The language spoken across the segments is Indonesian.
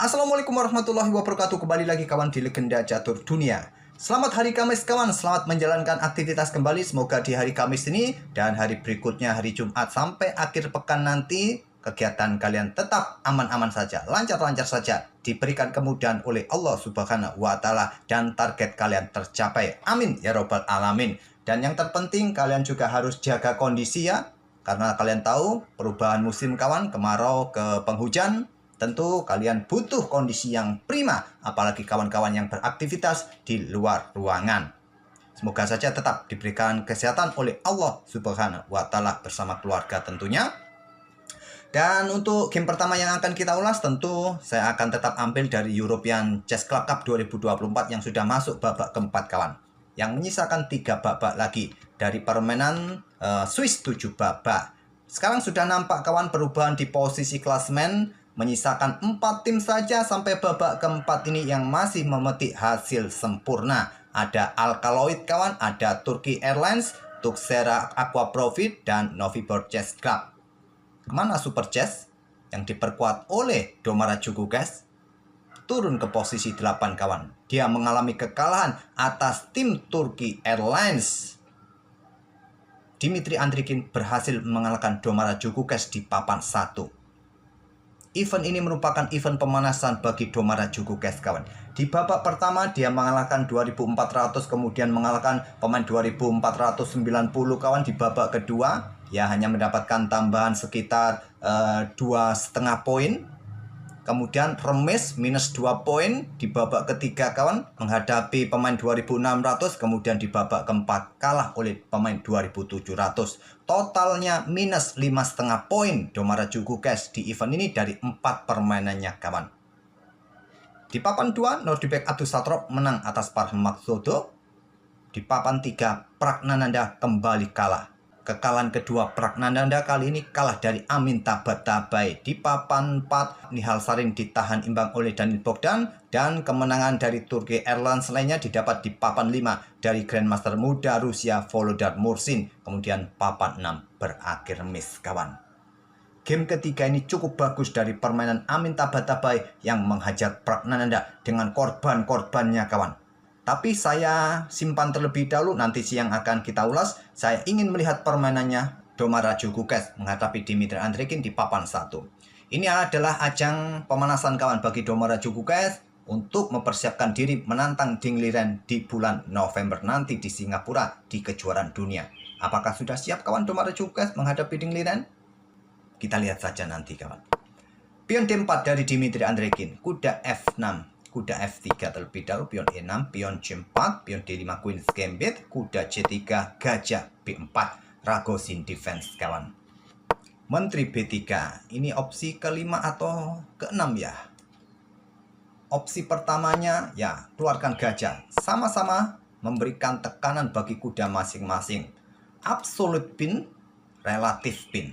Assalamualaikum warahmatullahi wabarakatuh. Kembali lagi kawan di Legenda Catur Dunia. Selamat hari Kamis kawan. Selamat menjalankan aktivitas kembali. Semoga di hari Kamis ini dan hari berikutnya, hari Jumat sampai akhir pekan nanti, kegiatan kalian tetap aman-aman saja, lancar-lancar saja, diberikan kemudahan oleh Allah Subhanahu wa Ta'ala, dan target kalian tercapai. Amin ya robbal alamin. Dan yang terpenting, kalian juga harus jaga kondisi ya, karena kalian tahu perubahan musim kawan, kemarau ke penghujan. Tentu kalian butuh kondisi yang prima, apalagi kawan-kawan yang beraktivitas di luar ruangan. Semoga saja tetap diberikan kesehatan oleh Allah Subhanahu wa Ta'ala bersama keluarga tentunya. Dan untuk game pertama yang akan kita ulas, tentu saya akan tetap ambil dari European Chess Club Cup 2024 yang sudah masuk babak keempat kawan. Yang menyisakan 3 babak lagi dari permainan Swiss 7 babak. Sekarang sudah nampak kawan perubahan di posisi klasemen, menyisakan 4 tim saja sampai babak keempat ini yang masih memetik hasil sempurna. Ada Alkaloid kawan, ada Turki Airlines, Tuxera Aqua Profit, dan Novibor Chess Club. Kemana Super Chess yang diperkuat oleh Domara Djurgården? Turun ke posisi 8 kawan. Dia mengalami kekalahan atas tim Turki Airlines. Dimitri Andrikin berhasil mengalahkan Domara Djurgården di papan 1. Event ini merupakan event pemanasan bagi Domara Djurgården kawan. Di babak pertama dia mengalahkan 2400, kemudian mengalahkan pemain 2490 kawan. Di babak kedua ya hanya mendapatkan tambahan sekitar 2,5 poin. Kemudian remis minus 2 poin di babak ketiga kawan, menghadapi pemain 2600, kemudian di babak keempat kalah oleh pemain 2700. Totalnya minus 5,5 poin Domara Djurgården di event ini dari 4 permainannya kawan. Di papan 2 Nordibek Abdusatrov menang atas Farhan Makhsudov. Di papan 3 Pragnananda kembali kalah. Kekalahan kedua Pragnananda kali ini kalah dari Amin Tabatabai. Di papan 4 Nihal Sarin ditahan imbang oleh Danil Bogdan, dan kemenangan dari Turki Airlines lainnya didapat di papan 5 dari Grandmaster muda Rusia Volodar Mursin. Kemudian papan 6 berakhir miss kawan. Game ketiga ini cukup bagus dari permainan Amin Tabatabai yang menghajar Pragnananda dengan korban-korbannya kawan. Tapi saya simpan terlebih dahulu, nanti siang akan kita ulas. Saya ingin melihat permainannya Domara Djurgården menghadapi Dimitri Andrikin di papan 1. Ini adalah ajang pemanasan kawan bagi Domara Djurgården untuk mempersiapkan diri menantang Ding Liren di bulan November nanti di Singapura di kejuaraan dunia. Apakah sudah siap kawan Domara Djurgården menghadapi Ding Liren? Kita lihat saja nanti kawan. Pion D4 dari Dimitri Andrikin, kuda F6. Kuda F3 terlebih dahulu, pion E6, pion C4, pion D5 Queen's Gambit, kuda C3, gajah B4, Ragozin defense kawan. Menteri B3, ini opsi kelima atau keenam ya. Opsi pertamanya ya keluarkan gajah, sama-sama memberikan tekanan bagi kuda masing-masing. Absolute pin, relatif pin.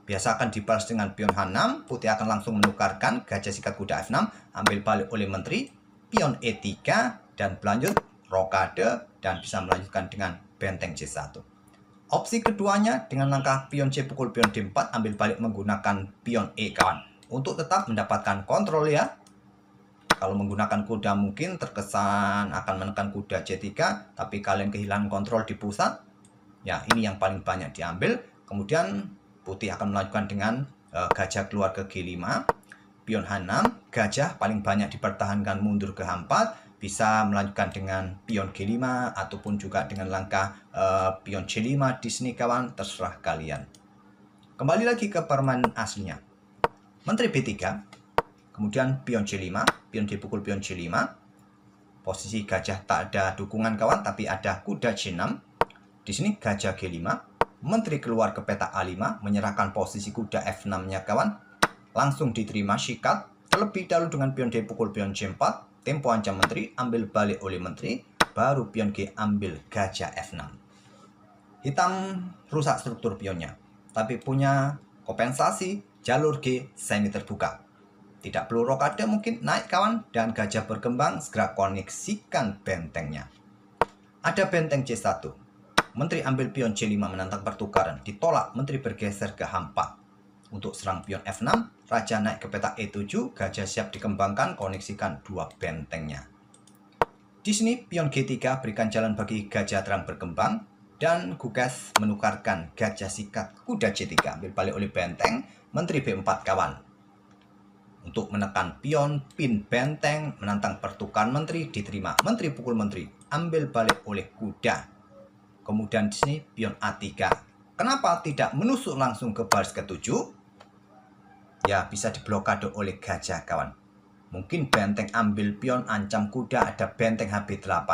Biasa akan dibalas dengan pion H6, putih akan langsung menukarkan, gajah sikat kuda F6, ambil balik oleh menteri, pion E3, dan berlanjut rokade, dan bisa melanjutkan dengan benteng C1. Opsi keduanya dengan langkah pion C pukul pion D4, ambil balik menggunakan pion E kawan. Untuk tetap mendapatkan kontrol ya. Kalau menggunakan kuda mungkin terkesan akan menekan kuda C3, tapi kalian kehilangan kontrol di pusat. Ya ini yang paling banyak diambil, kemudian putih akan melanjutkan dengan gajah keluar ke G5, pion H6, gajah paling banyak dipertahankan mundur ke H4, bisa melanjutkan dengan pion G5 ataupun juga dengan langkah pion C5 di sini kawan, terserah kalian. Kembali lagi ke permainan aslinya. Menteri B3, kemudian pion C5, pion dipukul pion C5, posisi gajah tak ada dukungan kawan, tapi ada kuda C6, di sini gajah G5, menteri keluar ke peta A5, menyerahkan posisi kuda F6-nya kawan. Langsung diterima sikat, terlebih dahulu dengan pion D pukul pion C4, tempo ancam menteri, ambil balik oleh menteri, baru pion G ambil gajah F6. Hitam rusak struktur pionnya, tapi punya kompensasi jalur G semi terbuka. Tidak perlu rokade mungkin, naik kawan, dan gajah berkembang, segera koneksikan bentengnya. Ada benteng C1. Menteri ambil pion C5 menantang pertukaran, ditolak, menteri bergeser ke H4. untuk serang pion F6, raja naik ke petak E7, gajah siap dikembangkan, koneksikan dua bentengnya. Di sini pion G3 berikan jalan bagi gajah terang berkembang, dan Gugas menukarkan gajah sikat kuda C3, ambil balik oleh benteng, menteri B4 kawan. Untuk menekan pion, pin benteng, menantang pertukaran menteri, diterima. Menteri pukul menteri, ambil balik oleh kuda. Kemudian di sini pion A3. Kenapa tidak menusuk langsung ke baris ke-7? Ya, bisa diblokade oleh gajah kawan. Mungkin benteng ambil pion, ancam kuda, ada benteng HB8.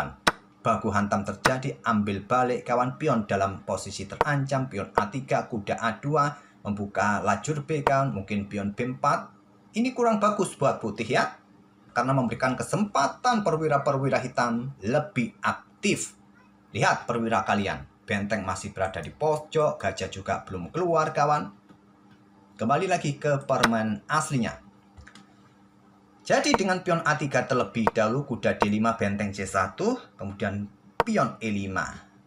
Baku hantam terjadi, ambil balik kawan, pion dalam posisi terancam, pion A3, kuda A2, membuka lajur B kawan, mungkin pion B4. Ini kurang bagus buat putih ya, karena memberikan kesempatan perwira-perwira hitam lebih aktif. Lihat perwira kalian, benteng masih berada di pojok, gajah juga belum keluar kawan. Kembali lagi ke permainan aslinya. Jadi dengan pion A3 terlebih dahulu, kuda D5, benteng C1, kemudian pion E5.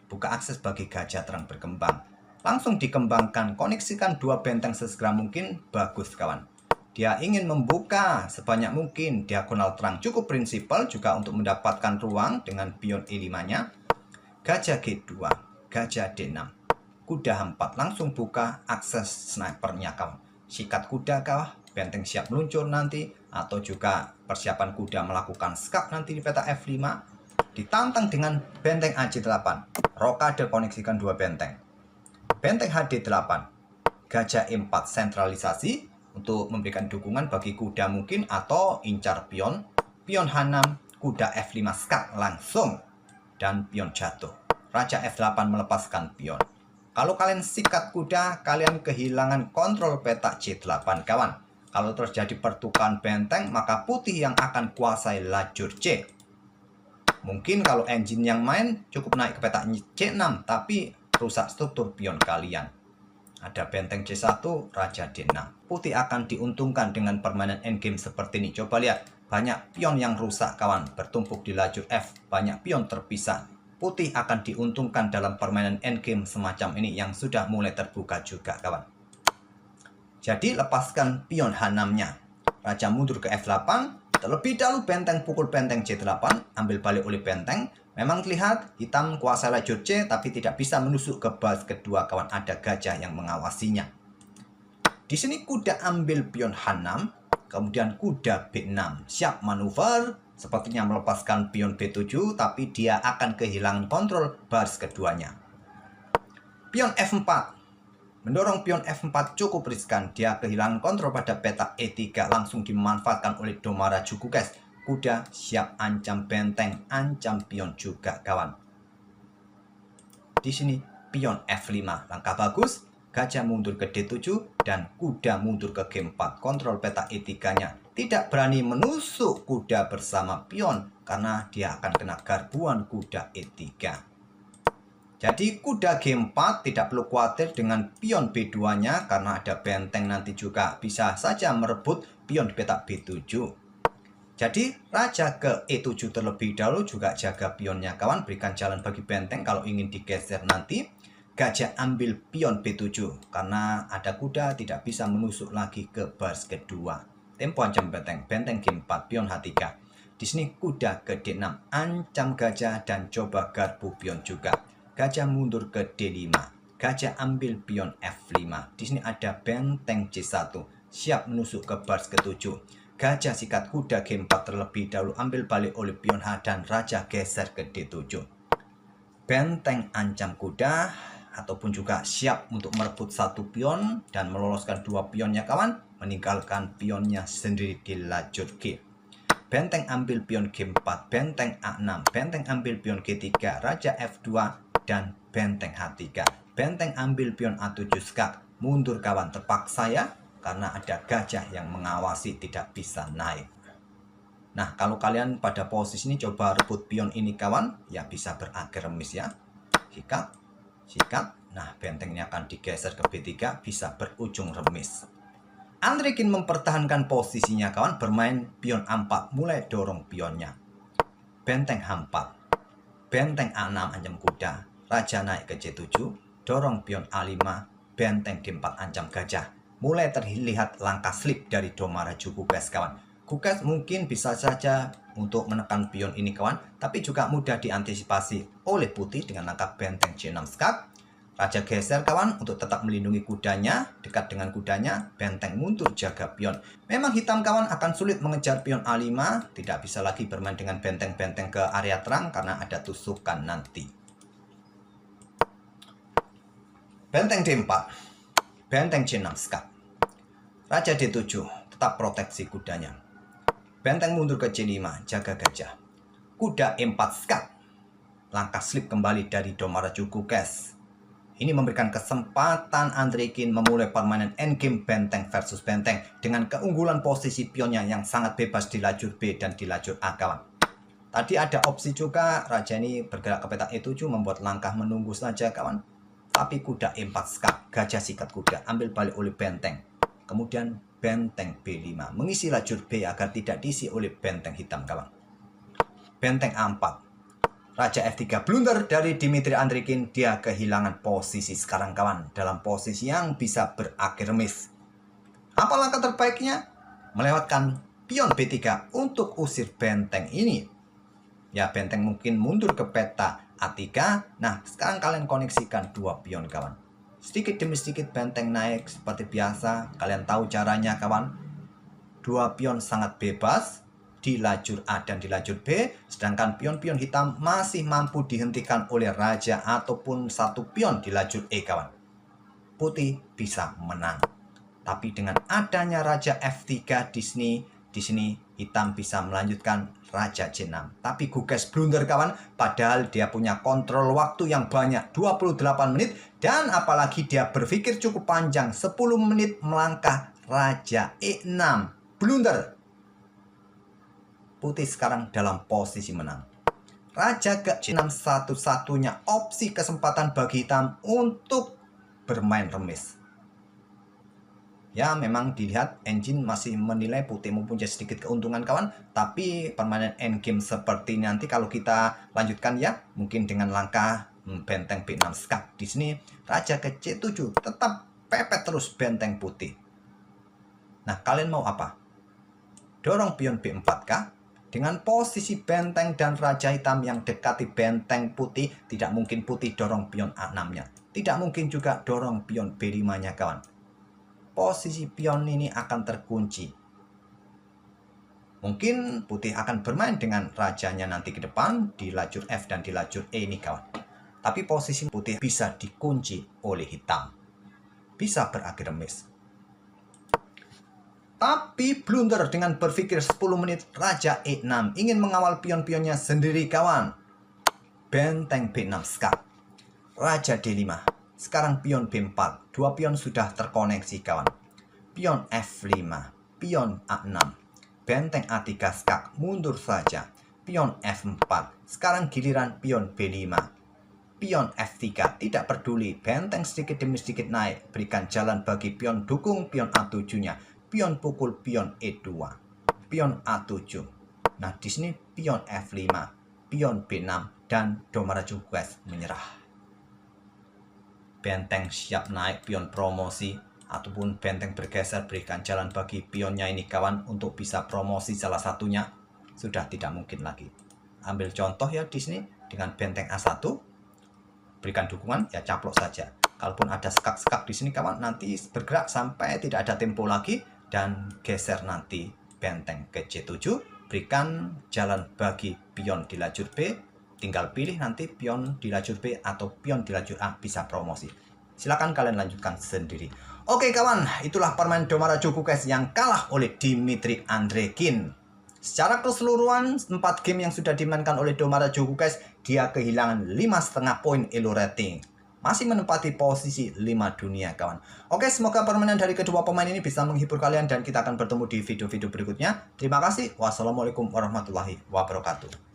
Buka akses bagi gajah terang berkembang. Langsung dikembangkan, koneksikan dua benteng sesegera mungkin, bagus kawan. Dia ingin membuka sebanyak mungkin diagonal terang, cukup prinsipal juga untuk mendapatkan ruang dengan pion E5-nya. Gajah G2, gajah D6, kuda H4, langsung buka akses snipernya kawan. Sikat kuda kah, benteng siap meluncur nanti, atau juga persiapan kuda melakukan skak nanti di peta F5. Ditantang dengan benteng AC8, rokade koneksikan dua benteng. Benteng HD8, gajah E4 sentralisasi untuk memberikan dukungan bagi kuda mungkin, atau incar pion. Pion H6, kuda F5 skak langsung, dan pion jatuh. Raja F8 melepaskan pion. Kalau kalian sikat kuda, kalian kehilangan kontrol petak C8 kawan. Kalau terjadi pertukaran benteng, maka putih yang akan kuasai lajur C. Mungkin kalau engine yang main cukup naik ke petak C6, tapi rusak struktur pion kalian. Ada benteng C1, raja D6. Putih akan diuntungkan dengan permainan endgame seperti ini. Coba lihat, banyak pion yang rusak kawan, bertumpuk di lajur F, banyak pion terpisah. Putih akan diuntungkan dalam permainan endgame semacam ini yang sudah mulai terbuka juga kawan. Jadi lepaskan pion H6-nya. Raja mundur ke F8. Terlebih dahulu benteng pukul benteng C8. Ambil balik oleh benteng. Memang terlihat hitam kuasai lajur C, tapi tidak bisa menusuk ke baris kedua kawan. Ada gajah yang mengawasinya. Di sini kuda ambil pion H6. Kemudian kuda B6. Siap manuver. Sepertinya melepaskan pion B7, tapi dia akan kehilangan kontrol baris keduanya. Pion F4. Mendorong pion F4 cukup riskan, dia kehilangan kontrol pada petak E3, langsung dimanfaatkan oleh Domaraju Gugas. Kuda siap ancam benteng, ancam pion juga kawan. Di sini pion F5, langkah bagus, gajah mundur ke D7 dan kuda mundur ke G4. Kontrol petak E3-nya, tidak berani menusuk kuda bersama pion karena dia akan kena garbuan kuda E3. Jadi kuda G4 tidak perlu khawatir dengan pion B2-nya karena ada benteng nanti juga bisa saja merebut pion di petak B7. Jadi raja ke E7 terlebih dahulu, juga jaga pionnya kawan, berikan jalan bagi benteng kalau ingin digeser nanti. Gajah ambil pion B7 karena ada kuda tidak bisa menusuk lagi ke baris kedua. Tempo ancam benteng, benteng G4, pion H3. Di sini kuda ke D6, ancam gajah dan coba garbu pion juga. Gajah mundur ke D5. Gajah ambil pion F5. Di sini ada benteng C1. Siap menusuk ke baris ke-7. Gajah sikat kuda G4 terlebih dahulu, ambil balik oleh pion H dan raja geser ke D7. Benteng ancam kuda ataupun juga siap untuk merebut satu pion dan meloloskan dua pionnya kawan, meninggalkan pionnya sendiri di lajur G. Benteng ambil pion G4, benteng A6, benteng ambil pion G3, raja F2 dan benteng H3. Benteng ambil pion A7 skak, mundur kawan, terpaksa ya, karena ada gajah yang mengawasi tidak bisa naik. Nah, kalau kalian pada posisi ini coba rebut pion ini kawan, ya bisa berakhir remis ya. Sikat, sikat, nah bentengnya akan digeser ke B3, bisa berujung remis. Andre ingin mempertahankan posisinya kawan, bermain pion A4, mulai dorong pionnya. Benteng H4, benteng A6 ancam kuda, raja naik ke C7, dorong pion A5, benteng D4 ancam gajah. mulai terlihat langkah slip dari Domaraju Kukes kawan. Kukes mungkin bisa saja untuk menekan pion ini kawan, tapi juga mudah diantisipasi oleh putih dengan langkah benteng C6 skak. Raja geser kawan untuk tetap melindungi kudanya, dekat dengan kudanya, benteng mundur jaga pion. Memang hitam kawan akan sulit mengejar pion A5, tidak bisa lagi bermain dengan benteng-benteng ke area terang karena ada tusukan nanti. Benteng D4, benteng C6 skak. Raja D7, tetap proteksi kudanya. Benteng mundur ke C5, jaga gajah. Kuda E4 skak. Langkah slip kembali dari Domaraju Kukes. Ini memberikan kesempatan Andrekin memulai permainan endgame benteng versus benteng dengan keunggulan posisi pionnya yang sangat bebas di lajur B dan di lajur A kawan. Tadi ada opsi juga Raja ini bergerak ke petak E7 membuat langkah menunggu saja kawan. Tapi kuda E4 skak, gajah sikat kuda, ambil balik oleh benteng. Kemudian benteng B5 mengisi lajur B agar tidak diisi oleh benteng hitam kawan. Benteng A4. Raja F3 blunder dari Dimitri Andrikin, dia kehilangan posisi sekarang kawan, dalam posisi yang bisa berakhir miss. Apa langkah terbaiknya? Melewatkan pion B3 untuk usir benteng ini. Ya benteng mungkin mundur ke peta A3. Nah sekarang kalian koneksikan dua pion kawan. Sedikit demi sedikit benteng naik seperti biasa, kalian tahu caranya kawan. Dua pion sangat bebas di lajur A dan di lajur B, sedangkan pion-pion hitam masih mampu dihentikan oleh raja ataupun satu pion di lajur E kawan. Putih bisa menang. Tapi dengan adanya raja F3 di sini hitam bisa melanjutkan raja C6. Tapi Kukes blunder kawan, padahal dia punya kontrol waktu yang banyak 28 menit dan apalagi dia berpikir cukup panjang 10 menit melangkah raja E6. Blunder. Putih sekarang dalam posisi menang. Raja ke C6 satu-satunya opsi kesempatan bagi hitam untuk bermain remis. Ya memang dilihat engine masih menilai putih mempunyai sedikit keuntungan kawan. Tapi permainan endgame seperti nanti kalau kita lanjutkan ya. Mungkin dengan langkah benteng B6 skak. Di sini raja ke C7 tetap pepet terus benteng putih. Nah kalian mau apa? Dorong pion B4 kah? Dengan posisi benteng dan raja hitam yang dekati benteng putih, tidak mungkin putih dorong pion A6-nya. Tidak mungkin juga dorong pion B5-nya kawan. Posisi pion ini akan terkunci. Mungkin putih akan bermain dengan rajanya nanti ke depan di lajur F dan di lajur E ini kawan. Tapi posisi putih bisa dikunci oleh hitam. Bisa berakhir remis. Tapi blunder dengan berpikir 10 menit raja E6 ingin mengawal pion-pionnya sendiri kawan. Benteng B6 skak. Raja D5. Sekarang pion B4. Dua pion sudah terkoneksi kawan. Pion F5. Pion A6. Benteng A3 skak. Mundur saja. Pion F4. Sekarang giliran pion B5. Pion F3. Tidak peduli. Benteng sedikit demi sedikit naik. Berikan jalan bagi pion dukung pion A7-nya. Pion pukul pion E2, pion A7. Nah, di sini pion F5, pion B6 dan Domaraju Kukes menyerah. Benteng siap naik pion promosi ataupun benteng bergeser berikan jalan bagi pionnya ini kawan untuk bisa promosi salah satunya. Sudah tidak mungkin lagi. Ambil contoh ya di sini dengan benteng A1 berikan dukungan ya caplok saja. Kalaupun ada skak-skak di sini kawan nanti bergerak sampai tidak ada tempo lagi. Dan geser nanti benteng ke C7, berikan jalan bagi pion di lajur B, tinggal pilih nanti pion di lajur B atau pion di lajur A bisa promosi. Silakan kalian lanjutkan sendiri. Oke kawan, itulah permainan Domaraju Kukes yang kalah oleh Dimitri Andrekin. Secara keseluruhan 4 game yang sudah dimainkan oleh Domaraju Kukes, dia kehilangan 5,5 poin elo rating. Masih menempati posisi 5 dunia kawan. Oke, semoga permainan dari kedua pemain ini bisa menghibur kalian dan kita akan bertemu di video-video berikutnya. Terima kasih. Wassalamualaikum warahmatullahi wabarakatuh.